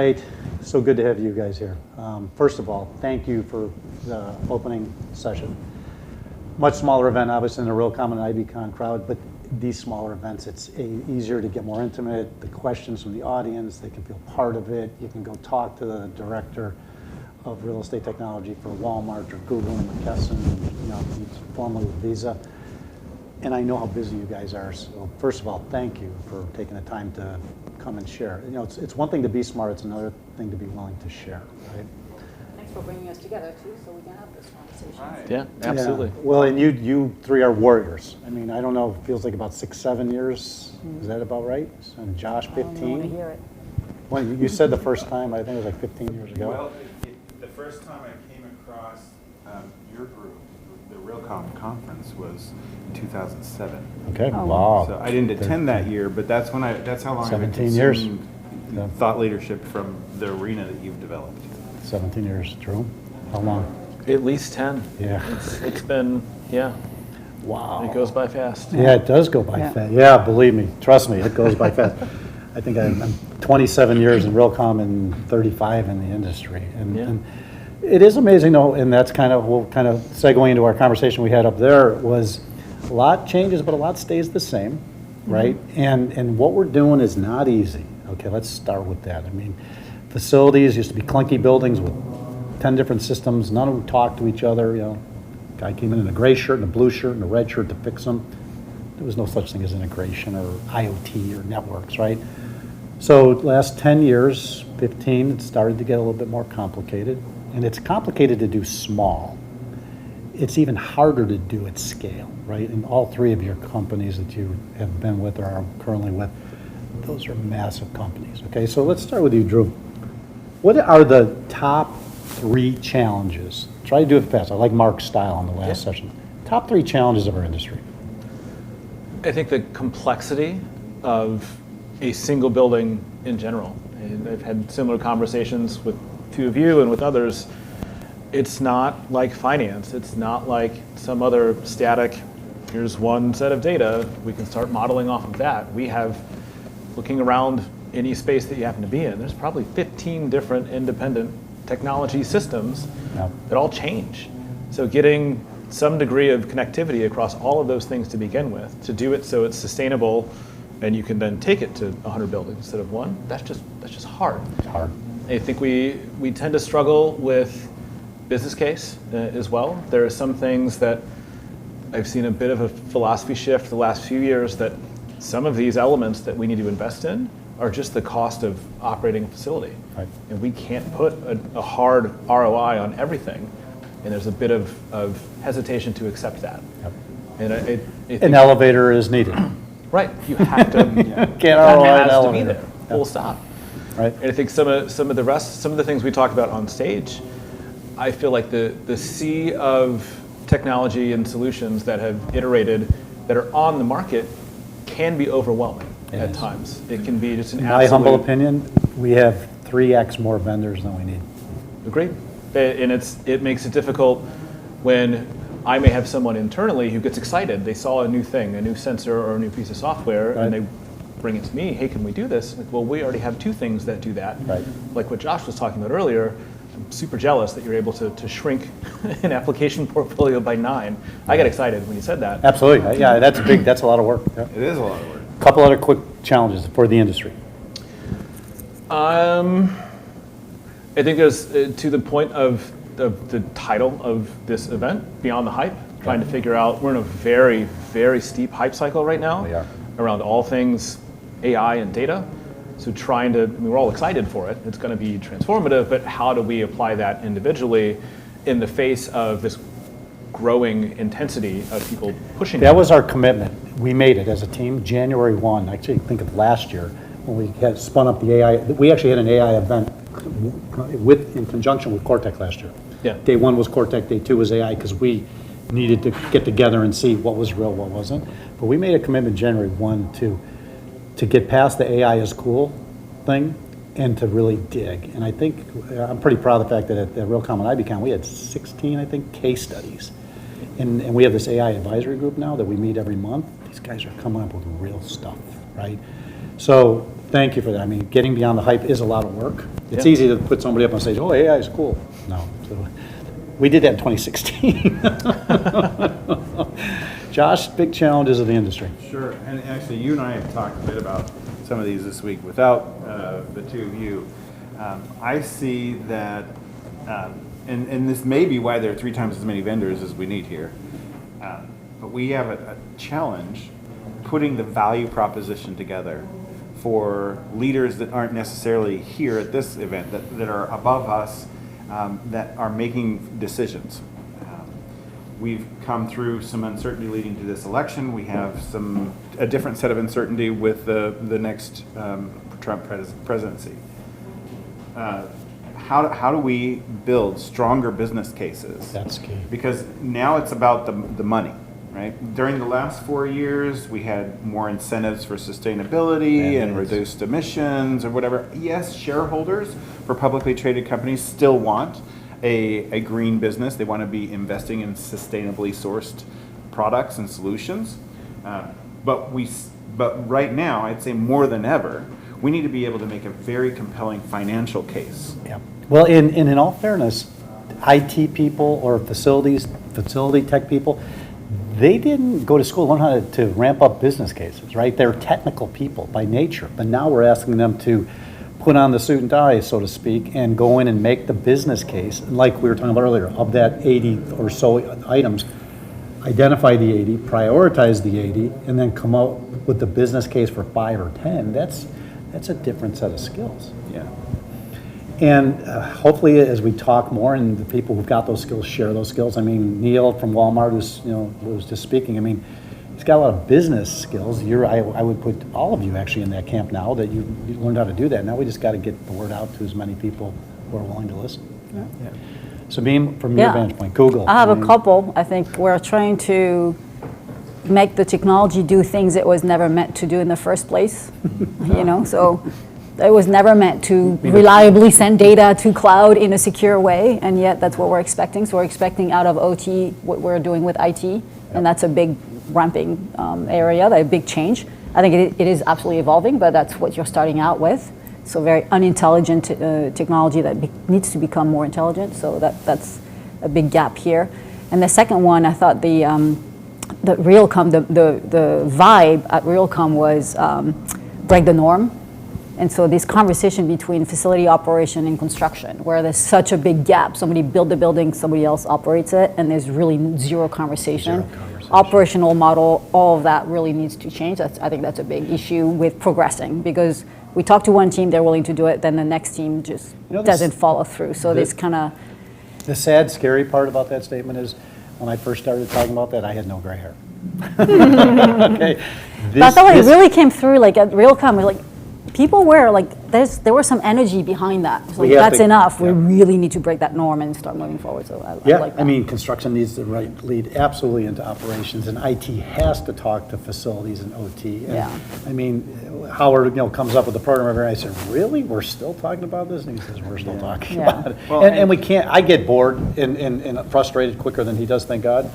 right, so good to have you guys here. First of all, thank you for the opening session. Much smaller event, obviously, than a Realcomm and IBCon crowd, but these smaller events, it's easier to get more intimate. The questions from the audience, they can feel part of it. You can go talk to the director of real estate technology for Walmart or Google and McKesson, he's formerly with Visa. And I know how busy you guys are, so first of all, thank you for taking the time to come and share. It's one thing to be smart, it's another thing to be willing to share, right? Thanks for bringing us together, too, so we can have this conversation. Right. Yeah, absolutely. Yeah. Well, and you three are warriors. I mean, I don't know, it feels like about 6-7 years. Is that about right? And Josh, 15? I don't want to hear it. Well, you said the first time, I think it was like 15 years ago. Well, the first time I came across your group, the Realcomm conference, was in 2007. Okay, Oh. wow. So I didn't attend that year, but that's how long I've been 17 years. consuming Yeah. thought leadership from the arena that you've developed. 17 years, Drew? How long? At least 10. Yeah. It's been, yeah, Wow. it goes by fast. Yeah, it does go by Yeah. fast. Yeah, believe me, trust me, it goes by fast. I think I'm 27 years in Realcomm and 35 in the industry. And it is amazing though, and that's we'll segue into our conversation we had up there, was a lot changes, but a lot stays the same, right? And what we're doing is not easy. Okay, let's start with that. I mean, facilities used to be clunky buildings with 10 different systems, none of them talked to each other, Guy came in a gray shirt and a blue shirt and a red shirt to fix them. There was no such thing as integration or IoT or networks, right? So last 10 years, 15, it started to get a little bit more complicated. And it's complicated to do small. It's even harder to do at scale, right? And all three of your companies that you have been with or are currently with, those are massive companies, okay? So let's start with you, Drew. What are the top 3 challenges? Try to do it fast. I like Mark's style on the last session. Top 3 challenges of our industry. I think the complexity of a single building in general, and I've had similar conversations with a few of you and with others. It's not like finance. It's not like some other static, here's one set of data, we can start modeling off of that. We have, looking around any space that you happen to be in, there's probably 15 different independent technology systems that all change. So getting some degree of connectivity across all of those things to begin with, to do it so it's sustainable and you can then take it to 100 buildings instead of one, that's just hard. It's hard. I think we tend to struggle with business case as well. There are some things that I've seen a bit of a philosophy shift the last few years, that some of these elements that we need to invest in are just the cost of operating a facility. Right. And we can't put a hard ROI on everything. And there's a bit of hesitation to accept that. Yep. And I think, An elevator is needed. right, you have to, Can't that ROI an has to be elevator. there, full stop. Right. And I think some of the things we talked about on stage, I feel like the sea of technology and solutions that have iterated, that are on the market, can be overwhelming at times. It can be just an My absolute... humble opinion, we have 3x more vendors than we need. Agreed. And it makes it difficult when I may have someone internally who gets excited. They saw a new thing, a new sensor or a new piece of software, Right. and they bring it to me, hey, can we do this? Like, well, we already have 2 things that do that. Right. Like what Josh was talking about earlier, I'm super jealous that you're able to shrink an application portfolio by 9. I got excited when you said that. Absolutely. Yeah, that's big. That's a lot of work. Yeah. It is a lot of work. Couple other quick challenges for the industry. I think there's, to the point of the title of this event, Beyond the Hype, trying to figure out, we're in a very, very steep hype cycle right now. We are. Around all things AI and data. So we're all excited for it. It's going to be transformative, but how do we apply that individually in the face of this growing intensity of people pushing That it? was our commitment. We made it as a team, January 1. Actually, think of last year when we had spun up the AI. We actually had an AI event in conjunction with Cortec last year. Yeah. Day 1 was Cortec, day 2 was AI, because we needed to get together and see what was real, what wasn't. But we made a commitment January 1 to get past the AI is cool thing and to really dig. And I think, I'm pretty proud of the fact that at Realcomm and IBCon, we had 16, I think, case studies. And we have this AI advisory group now that we meet every month. These guys are coming up with real stuff, right? So thank you for that. I mean, getting beyond the hype is a lot of work. It's Yeah. easy to put somebody up on stage, oh, AI is cool. No. So we did that in 2016. Josh, big challenges of the industry. Sure, and actually, you and I have talked a bit about some of these this week without the two of you. I see that, and this may be why there are 3 times as many vendors as we need here, but we have a challenge putting the value proposition together for leaders that aren't necessarily here at this event, that are above us, that are making decisions. We've come through some uncertainty leading to this election. We have a different set of uncertainty with the next Trump presidency. How do we build stronger business cases? That's key. Because now it's about the money, right? During the last 4 years, we had more incentives for sustainability and reduced emissions or whatever. Yes, shareholders for publicly traded companies still want a green business. They want to be investing in sustainably sourced products and solutions. But right now, I'd say more than ever, we need to be able to make a very compelling financial case. Yeah. Well, in all fairness, IT people or facility tech people, they didn't go to school to learn how to ramp up business cases, right? They're technical people by nature, but now we're asking them to put on the suit and tie, so to speak, and go in and make the business case. And like we were talking about earlier, of that 80 or so items, identify the 80, prioritize the 80, and then come out with the business case for 5 or 10. That's a different set of skills. Yeah. And hopefully, as we talk more, and the people who've got those skills share those skills. I mean, Neil from Walmart was just speaking. I mean, he's got a lot of business skills. I would put all of you actually in that camp now that you learned how to do that. Now we just got to get the word out to as many people who are willing to listen. Yeah. Sabine, from your vantage point, Google. I have a couple. I think we're trying to make the technology do things it was never meant to do in the first place. So it was never meant to reliably send data to cloud in a secure way, and yet that's what we're expecting. So we're expecting out of OT what we're doing with IT, and that's a big ramping area, a big change. I think it is absolutely evolving, but that's what you're starting out with. So very unintelligent technology that needs to become more intelligent. So that's a big gap here. And the second one, I thought the Realcomm, the vibe at Realcomm was break the norm. And so this conversation between facility operation and construction, where there's such a big gap, somebody built the building, somebody else operates it, and there's really zero conversation. Operational model, all of that really needs to change. I think that's a big issue with progressing, because we talk to one team, they're willing to do it, then the next team just doesn't follow through. So this kind of... The sad, scary part about that statement is, when I first started talking about that, I had no gray hair. Okay. But I thought it really came through, like at Realcomm, like people were like, there was some energy behind that. So that's enough. We really need to break that norm and start moving forward. So I like that. I mean, construction needs to lead absolutely into operations, and IT has to talk to facilities and OT. And I mean, Howard, comes up with the program every night. I said, "Really? We're still talking about this?" And he says, "We're still talking about it." Well, and we can't. I get bored and frustrated quicker than he does. Thank God.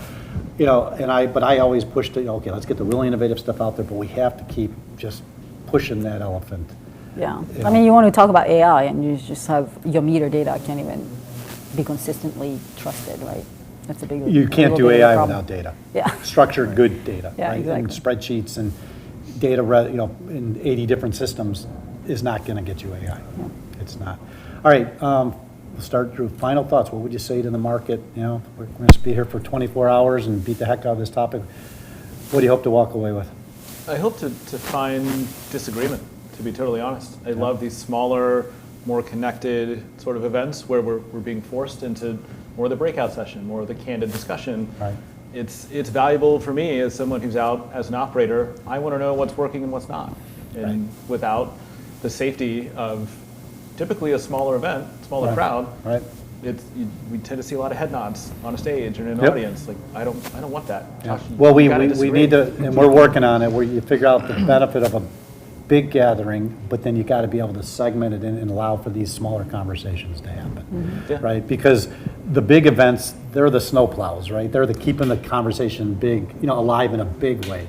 But I always push to, okay, let's get the really innovative stuff out there, but we have to keep just pushing that elephant. Yeah. I mean, you want to talk about AI, and you just have your meter data can't even be consistently trusted, right? That's a big. You can't do AI without data. Yeah. Structured, good data. Yeah, right? exactly. And spreadsheets and data, in 80 different systems is not going to get you AI. Yeah. It's not. All right. We'll start through final thoughts. What would you say to the market? We're going to be here for 24 hours and beat the heck out of this topic. What do you hope to walk away with? I hope to find disagreement, to be totally honest. I love these smaller, more connected sort of events where we're being forced into more of the breakout session, more of the candid discussion. Right. It's valuable for me as someone who's out as an operator. I want to know what's working and what's not. And without the safety of typically a smaller event, smaller crowd, we tend to see a lot of head nods on a stage or in an audience. Like I don't want that. Yeah. Well, we need to, and we're working on it, where you figure out the benefit of a big gathering, but then you got to be able to segment it in and allow for these smaller conversations to happen, right? Because the big events, they're the snowplows, right? They're the keeping the conversation big, alive in a big way.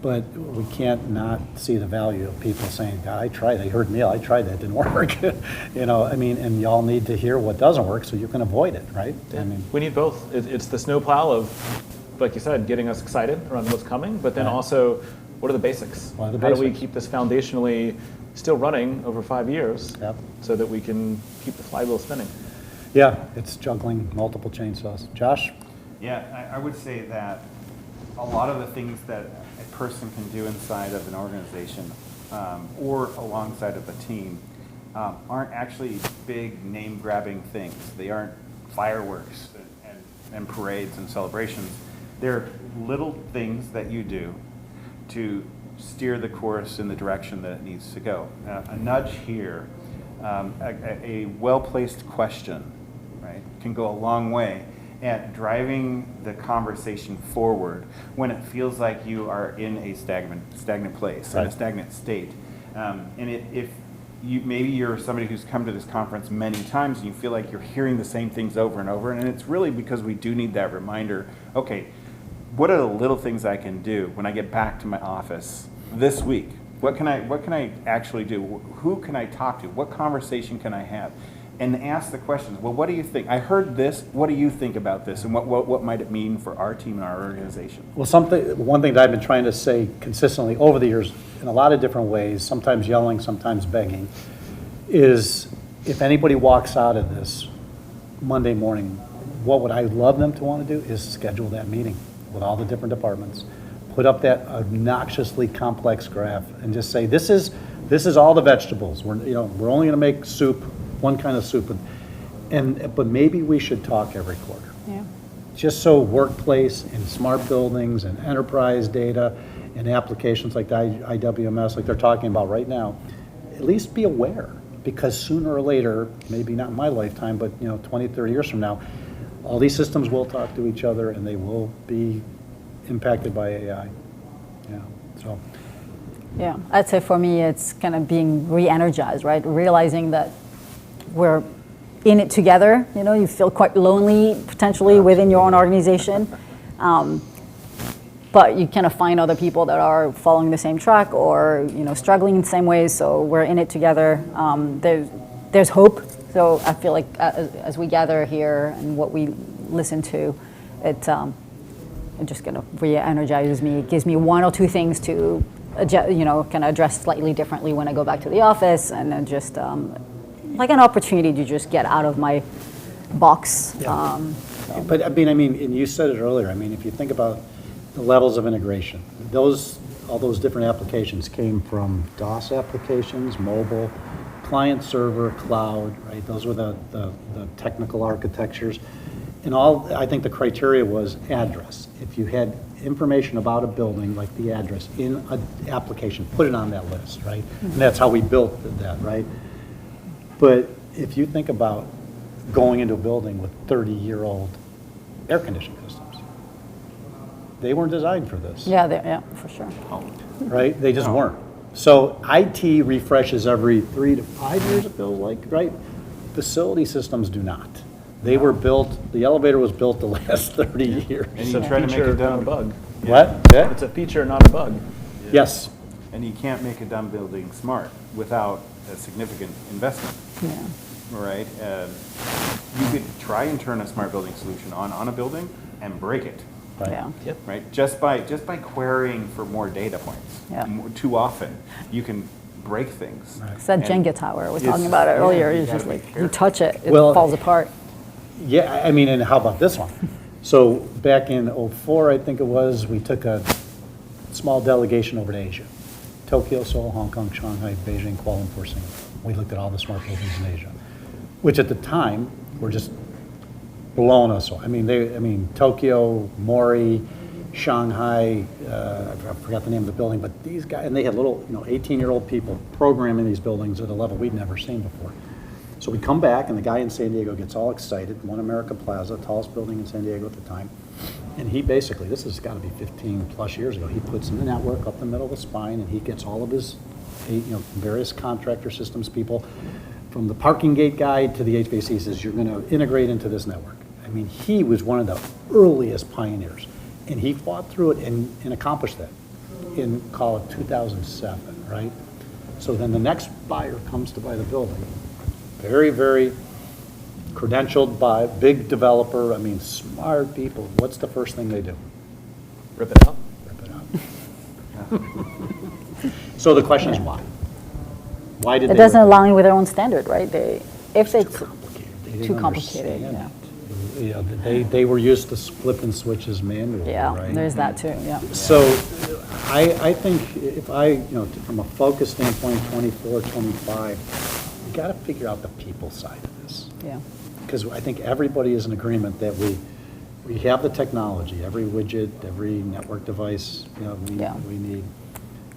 But we can't not see the value of people saying, God, I tried, I heard Neil, I tried that, didn't work. And y'all need to hear what doesn't work so you can avoid it, right? Yeah. We need both. It's the snowplow of, like you said, getting us excited around what's coming, but then also, what are the basics? What are the How do we basics? keep this foundationally still running over 5 years Yep. so that we can keep the flywheel spinning? Yeah, it's juggling multiple chainsaws. Josh? Yeah, I would say that a lot of the things that a person can do inside of an organization or alongside of a team aren't actually big name-grabbing things. They aren't fireworks and parades and celebrations. They're little things that you do to steer the course in the direction that it needs to go. A nudge here, a well-placed question, right, can go a long way at driving the conversation forward when it feels like you are in a stagnant place, in a Right. stagnant state. If maybe you're somebody who's come to this conference many times and you feel like you're hearing the same things over and over, and it's really because we do need that reminder, okay, what are the little things I can do when I get back to my office this week? What can I actually do? Who can I talk to? What conversation can I have? And ask the questions. Well, what do you think? I heard this. What do you think about this? And what might it mean for our team and our organization? Well, one thing that I've been trying to say consistently over the years in a lot of different ways, sometimes yelling, sometimes begging, is if anybody walks out of this Monday morning, what would I love them to want to do is schedule that meeting with all the different departments, put up that obnoxiously complex graph and just say, this is all the vegetables. We're only going to make soup, one kind of soup, but maybe we should talk every quarter. Yeah. Just so workplace and smart buildings and enterprise data and applications like the IWMS, like they're talking about right now, at least be aware, because sooner or later, maybe not in my lifetime, but 20, 30 years from now, all these systems will talk to each other and they will be impacted by AI. So. Yeah, I'd say for me, it's kind of being re-energized, right? Realizing that we're in it together. You feel quite lonely potentially within your own organization, but you kind of find other people that are following the same track or struggling in the same ways. So we're in it together. There's hope. So I feel like as we gather here and what we listen to, it just kind of re-energizes me. It gives me one or two things to kind of address slightly differently when I go back to the office, and then just like an opportunity to just get out of my box. Yeah. But I mean, and you said it earlier. I mean, if you think about the levels of integration, all those different applications came from DOS applications, mobile, client server, cloud, right? Those were the technical architectures. And I think the criteria was address. If you had information about a building, like the address, in an application, put it on that list, right? And that's how we built that, right? But if you think about going into a building with 30-year-old air conditioning systems, they weren't designed for this. Yeah, for sure. Right? They just weren't. So IT refreshes every 3 to 5 years, it feels like, right? Facility systems do not. They were built, the elevator was built the last 30 years. And It's you a try to make feature, it not a dumb. bug. What? Yeah? It's a feature, not a bug. Yes. And you can't make a dumb building smart without a significant investment. Yeah. Right? You could try and turn a smart building solution on a building and break it. Right. Yeah. Yep. Right? Just by querying for more data points. Yeah. Too often, you can break things. Right. It's that And Jenga tower. I was it's- talking about it yeah, earlier. you It's just gotta be like you careful. touch it, it Well, falls apart. Yeah, I mean, and how about this one? So back in '04, I think it was, we took a small delegation over to Asia. Tokyo, Seoul, Hong Kong, Shanghai, Beijing, Kuala Lumpur, Singapore. We looked at all the smart buildings in Asia, which at the time were just blowing us away. I mean, Tokyo, Mori, Shanghai, I forgot the name of the building, but these guys, and they had little, 18-year-old people programming these buildings at a level we'd never seen before. So we come back, and the guy in San Diego gets all excited, One America Plaza, tallest building in San Diego at the time, and he basically, this has got to be 15 plus years ago, he puts in the network up the middle of the spine, and he gets all of his, various contractor systems people, from the parking gate guy to the HVAC, he says, you're going to integrate into this network. I mean, he was one of the earliest pioneers, and he fought through it and accomplished that. in, call it 2007, right? So then the next buyer comes to buy the building. Very, very credentialed by big developer, I mean, smart people. What's the first thing they do? Rip it out. Rip it out. So the question is why? Why did It they? doesn't rip align with their own standard, right? If it's complicated. They didn't too complicated, understand it. You know, they were used to flipping switches manually, yeah, right? there's that too, yeah. So I think if from a focus standpoint, 24, 25, you got to figure out the people side of this. Yeah. Because I think everybody is in agreement that we have the technology, every widget, every network device, Yeah. we need.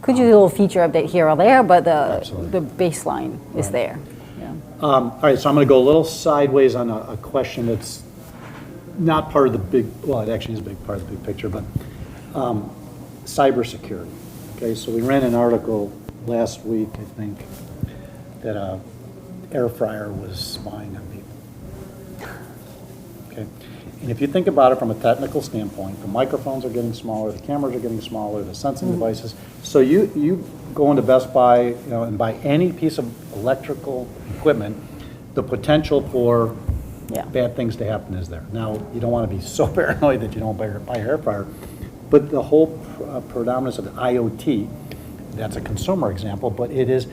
Could use a little feature update here or there, but Absolutely. the baseline is Right. there. Yeah. All right, so I'm going to go a little sideways on a question that's not part of the big, well, it actually is a big part of the big picture, but cybersecurity. Okay, so we ran an article last week, I think, that a air fryer was spying on people. Okay, and if you think about it from a technical standpoint, the microphones are getting smaller, the cameras are getting smaller, the sensing devices. So you go into Best Buy, and buy any piece of electrical equipment, the potential for Yeah. bad things to happen is there. Now, you don't want to be so paranoid that you don't buy an air fryer, but the whole predominance of the IoT, that's a consumer example, but it is,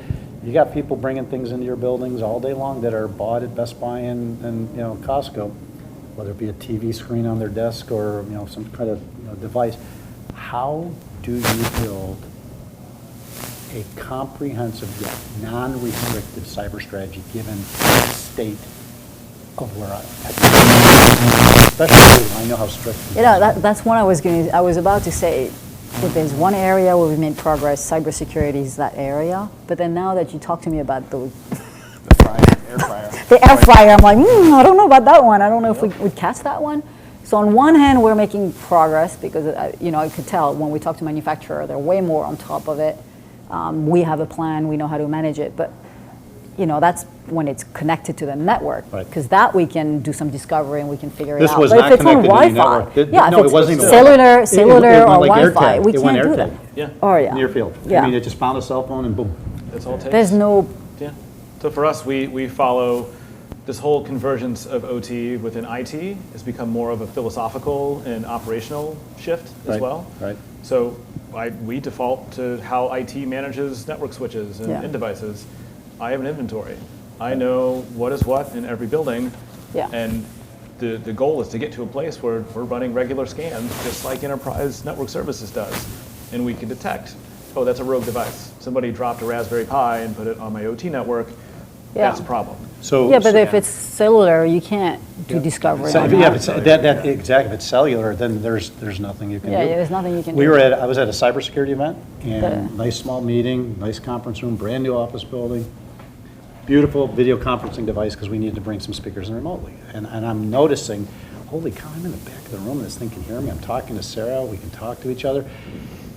you got people bringing things into your buildings all day long that are bought at Best Buy and Costco, whether it be a TV screen on their desk or some kind of device. How do you build a comprehensive yet non-restrictive cyber strategy given the state of where especially I know how strict. That's one I was about to say. If there's one area where we made progress, cybersecurity is that area. But then now that you talk to me about the Air fryer. the air fryer, I'm like, I don't know about that one. I don't know if we would catch that one. So on one hand, we're making progress because I could tell when we talk to manufacturer, they're way more on top of it. We have a plan. We know how to manage it. But that's when it's connected to the network, Right. because that we can do some discovery and we can figure This it out. was But not if it's on connected to any Wi-Fi, network. if No, it it's wasn't even cellular Wi-Fi. or It went like Wi-Fi, AirTag. we It went can't do that. AirTag. Yeah. Oh yeah. Near field. Yeah. I mean, it just found a cell phone and boom. That's all it takes. There's no. Yeah. So for us, we follow this whole convergence of OT within IT has become more of a philosophical and operational shift as Right, well. right. So we default to how IT manages network switches and Yeah. end devices. I have an inventory. I know what is what in every building. Yeah. And the goal is to get to a place where we're running regular scans, just like Enterprise Network Services does. And we can detect, oh, that's a rogue device. Somebody dropped a Raspberry Pi and put it on my OT network. Yeah. That's a problem. So Yeah, but if it's cellular, you can't do discovery. on yeah, that. that exactly. If it's cellular, then there's nothing you can Yeah, do. there's nothing you can We do. were I was at a cybersecurity event, and The- nice small meeting, nice conference room, brand new office building, beautiful video conferencing device because we needed to bring some speakers in remotely. And I'm noticing, holy cow, I'm in the back of the room, and this thing can hear me. I'm talking to Sarah. We can talk to each other.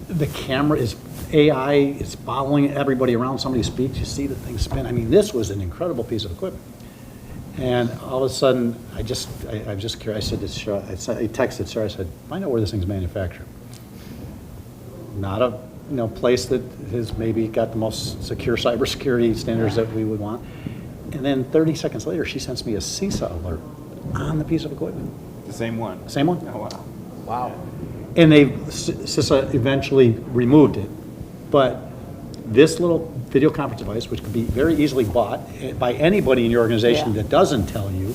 The camera is AI is following everybody around. Somebody speaks, you see the thing spin. I mean, this was an incredible piece of equipment. And all of a sudden, I'm just curious. I said to Sarah, I texted Sarah. I said, "Find out where this thing's manufactured." Not a place that has maybe got the most secure cybersecurity standards that we would want. And then 30 seconds later, she sends me a CISA alert on the piece of equipment. The same one. Same one. Oh, wow. Wow. And CISA eventually removed it. But this little video conference device, which could be very easily bought by anybody in your organization Yeah. that doesn't tell you,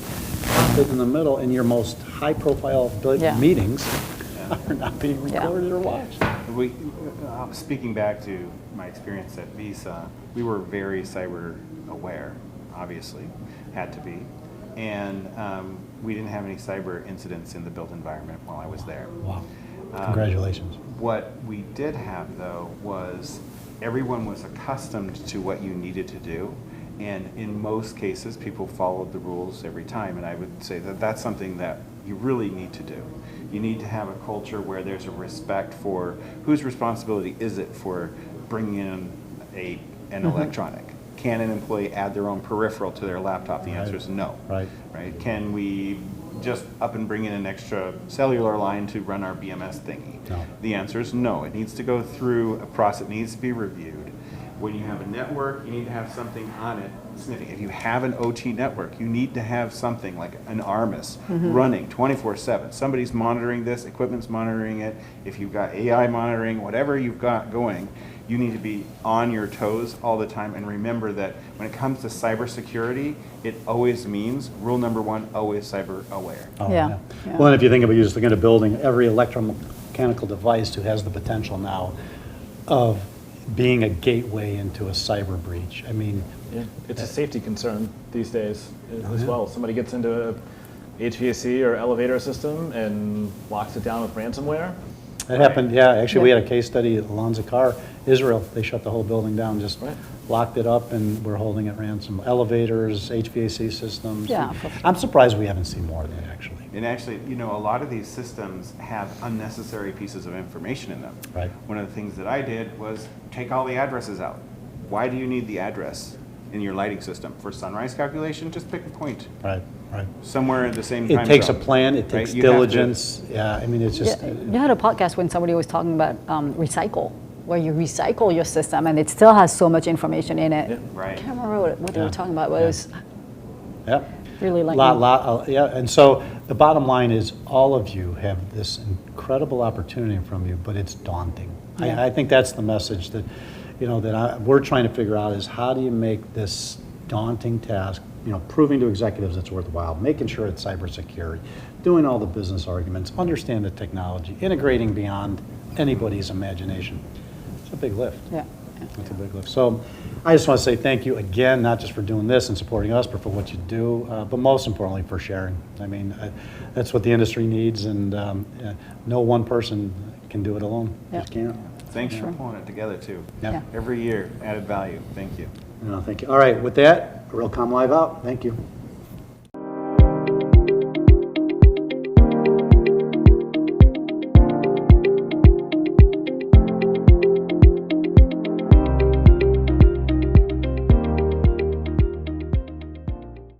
fit in the middle in your most high-profile Yeah. meetings are not being recorded or watched. Speaking back to my experience at Visa, we were very cyber aware, obviously, had to be. And we didn't have any cyber incidents in the built environment while I was there. Wow. Congratulations. What we did have, though, was everyone was accustomed to what you needed to do. And in most cases, people followed the rules every time. And I would say that that's something that you really need to do. You need to have a culture where there's a respect for whose responsibility is it for bringing in an electronic. Can an employee add their own peripheral to their laptop? The answer is no. Right. Right? Can we just up and bring in an extra cellular line to run our BMS thingy. No. The answer is no. It needs to go through a process. It needs to be reviewed. When you have a network, you need to have something on it sniffing. If you have an OT network, you need to have something like an ARMIS running 24/7. Somebody's monitoring this, equipment's monitoring it. If you've got AI monitoring, whatever you've got going, you need to be on your toes all the time. And remember that when it comes to cybersecurity, it always means, rule number one, always cyber aware. Oh, Yeah, yeah. Well, and if you think about you just looking at a building, every electromechanical device who has the potential now of being a gateway into a cyber breach. I mean, Yeah, it's a safety concern these days as yeah. well. Somebody gets into a HVAC or elevator system and locks it down with ransomware. it happened, yeah, actually, we had a case study at Alonza Car, Israel, they shut the whole building down, just Right. locked it up, and we're holding it ransom. Elevators, HVAC systems. Yeah. I'm surprised we haven't seen more of that, actually. And actually, you know, a lot of these systems have unnecessary pieces of information in them. Right. One of the things that I did was take all the addresses out. Why do you need the address in your lighting system? For sunrise calculation, just pick a point, Right, right. somewhere in the same time It takes a zone, plan, it right? takes You have to- diligence, yeah, I mean, it's just, You had a podcast when somebody was talking about recycle, where you recycle your system and it still has so much information in it. Yeah. Right. I can't remember what they Yeah. were talking about, but it was yeah. really like. Yeah, and so the bottom line is, all of you have this incredible opportunity in front of you, but it's daunting. Yeah. I think that's the message that, you know, we're trying to figure out is, how do you make this daunting task, you know, proving to executives it's worthwhile, making sure it's cybersecurity, doing all the business arguments, understand the technology, integrating beyond anybody's imagination. It's a big lift. Yeah. It's a big lift. So I just want to say thank you again, not just for doing this and supporting us, but for what you do, but most importantly for sharing. I mean, that's what the industry needs, and no one person can do it alone. Yeah. Just can't. Thanks for pulling it together too. Yeah. Yeah. Every year, added value. Thank you. No, thank you. All right, with that, Realcomm Live out. Thank you.